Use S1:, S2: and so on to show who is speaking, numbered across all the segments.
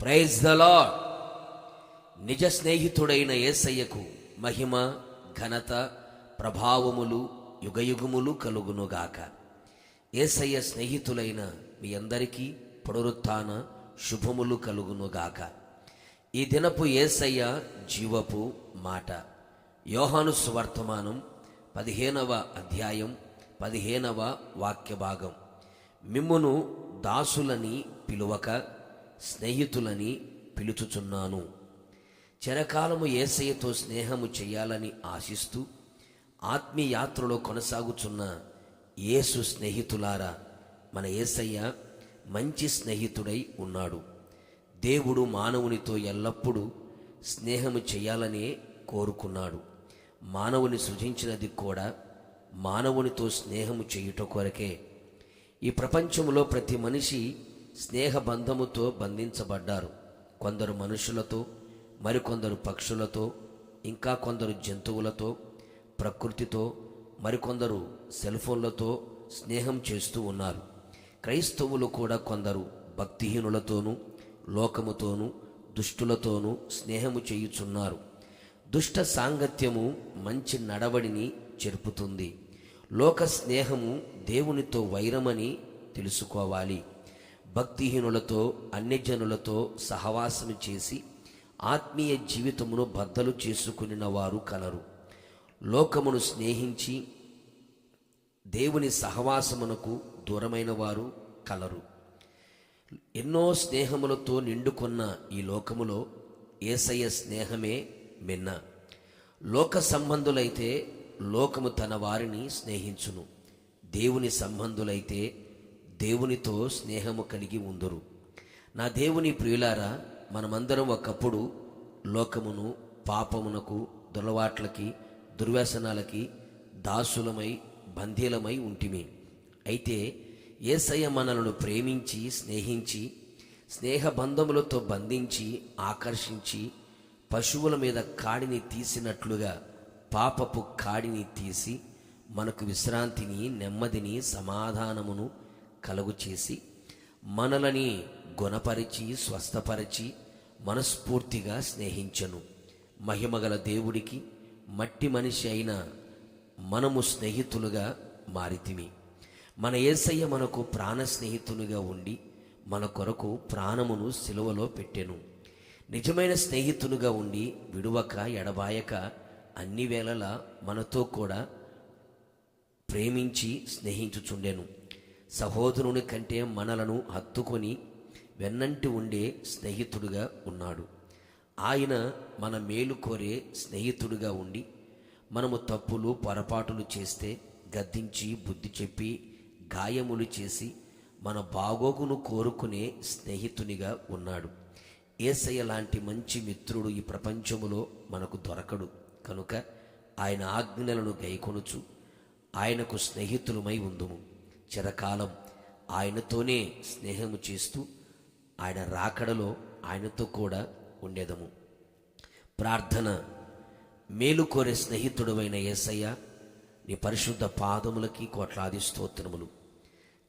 S1: Praise the lord. నిజ స్నేహితుడైన యేసయ్యకు మహిమ, ఘనత, ప్రభావములు యుగయుగములు కలుగునుగాక. యేసయ్య స్నేహితులైన మీ అందరికీ పునరుత్థాన శుభములు కలుగునుగాక. ఈ దినపు యేసయ్య జీవపు మాట. యోహాను సువర్తమానం 15వ అధ్యాయం 15వ వాక్య భాగం. మిమ్మును దాసులని పిలువక స్నేహితులని పిలుచుచున్నాను. చిరకాలము యేసయ్యతో స్నేహము చేయాలని ఆశిస్తూ ఆత్మీయ యాత్రలో కొనసాగుచున్న యేసు స్నేహితులారా, మన యేసయ్య మంచి స్నేహితుడై ఉన్నాడు. దేవుడు మానవునితో ఎల్లప్పుడూ స్నేహము చేయాలనే కోరుకున్నాడు. మానవుని సృజించినది కూడా మానవునితో స్నేహము చేయుట కొరకే. ఈ ప్రపంచంలో ప్రతి మనిషి స్నేహ బంధముతో బంధించబడ్డారు. కొందరు మనుషులతో, మరికొందరు పక్షులతో, ఇంకా కొందరు జంతువులతో, ప్రకృతితో, మరికొందరు సెల్ఫోన్లతో స్నేహం చేస్తూ ఉన్నారు. క్రైస్తవులు కూడా కొందరు భక్తిహీనులతోనూ, లోకముతోనూ, దుష్టులతోనూ స్నేహము చేయుచున్నారు. దుష్ట సాంగత్యము మంచి నడవడిని చెరుపుతుంది. లోక స్నేహము దేవునితో వైరమని తెలుసుకోవాలి. భక్తిహీనులతో, అన్యజనులతో సహవాసం చేసి ఆత్మీయ జీవితమును బద్దలు చేసుకుని వారు కలరు. లోకమును స్నేహించి దేవుని సహవాసమునకు దూరమైన వారు కలరు. ఎన్నో స్నేహములతో నిండుకున్న ఈ లోకములో యేసయ్య స్నేహమే మిన్న. లోక సంబంధులైతే లోకము తన వారిని స్నేహించును. దేవుని సంబంధులైతే దేవునితో స్నేహము కలిగి ఉందురు. నా దేవుని ప్రియులారా, మనమందరం ఒకప్పుడు లోకమును, పాపమునకు, దుర్వాట్లకి, దుర్వ్యసనాలకి దాసులమై, బందీలమై ఉంటిమి. అయితే యేసయ్య మనలను ప్రేమించి, స్నేహించి, స్నేహబంధములతో బంధించి, ఆకర్షించి, పశువుల మీద కాడిని తీసినట్లుగా పాపపు కాడిని తీసి మనకు విశ్రాంతిని, నెమ్మదిని, సమాధానమును కలుగు చేసి మనలని గుణపరిచి, స్వస్థపరిచి, మనస్ఫూర్తిగా స్నేహించను. మహిమగల దేవుడికి మట్టి మనిషి అయిన మనము స్నేహితులుగా మారితిమి. మన యేసయ్య మనకు ప్రాణ స్నేహితునిగా ఉండి మన కొరకు ప్రాణమును సిలువలో పెట్టెను. నిజమైన స్నేహితునిగా ఉండి విడువక, ఎడబాయక అన్ని వేళలా మనతో కూడా ప్రేమించి స్నేహించుచుండెను. సహోదరుని కంటే మనలను హత్తుకొని వెన్నంటి ఉండే స్నేహితుడుగా ఉన్నాడు. ఆయన మన మేలు కోరే స్నేహితుడిగా ఉండి మనము తప్పులు, పొరపాటులు చేస్తే గద్దించి, బుద్ధి చెప్పి, గాయములు చేసి మన బాగోగును కోరుకునే స్నేహితునిగా ఉన్నాడు. యేసయ్య లాంటి మంచి మిత్రుడు ఈ ప్రపంచములో మనకు దొరకడు. కనుక ఆయన ఆజ్ఞలను గైకొనుచు ఆయనకు స్నేహితులమై ఉందుము. చిరకాలం ఆయనతోనే స్నేహము చేస్తూ ఆయన రాకడలో ఆయనతో కూడా ఉండేదము. ప్రార్థన. మేలు కోరే స్నేహితుడైన యేసయ్య, నీ పరిశుద్ధ పాదములకి కోట్లాది స్తోత్రములు.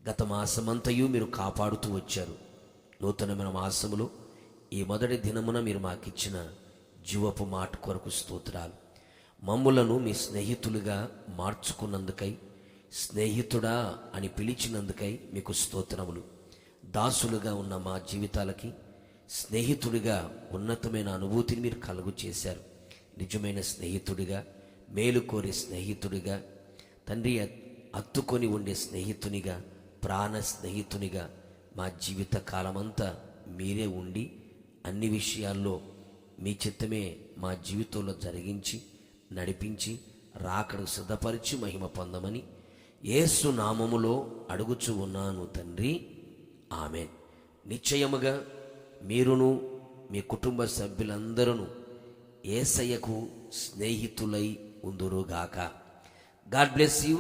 S1: గత మాసమంతయు మీరు కాపాడుతూ వచ్చారు. నూతనమైన మాసములో ఈ మొదటి దినమున మీరు మాకిచ్చిన జీవపు మాట కొరకు స్తోత్రాలు. మమ్ములను మీ స్నేహితులుగా మార్చుకున్నందుకై, స్నేహితుడా అని పిలిచినందుకై మీకు స్తోత్రములు. దాసులుగా ఉన్న మా జీవితాలకి స్నేహితుడిగా ఉన్నతమైన అనుభూతిని మీరు కలుగు చేశారు. నిజమైన స్నేహితుడిగా, మేలు కోరే స్నేహితుడిగా, తండ్రి హత్తుకొని ఉండే స్నేహితునిగా, ప్రాణ స్నేహితునిగా మా జీవిత కాలమంతా మీరే ఉండి అన్ని విషయాల్లో మీ చిత్తమే మా జీవితంలో జరిగించి, నడిపించి, రాకడకు సిద్ధపరిచి మహిమ పొందమని యేసు నామములో అడుగుచూ ఉన్నాను తండ్రి, ఆమేన్. నిశ్చయముగా మీరును మీ కుటుంబ సభ్యులందరూ యేసయ్యకు స్నేహితులై ఉందురుగాక. God bless you.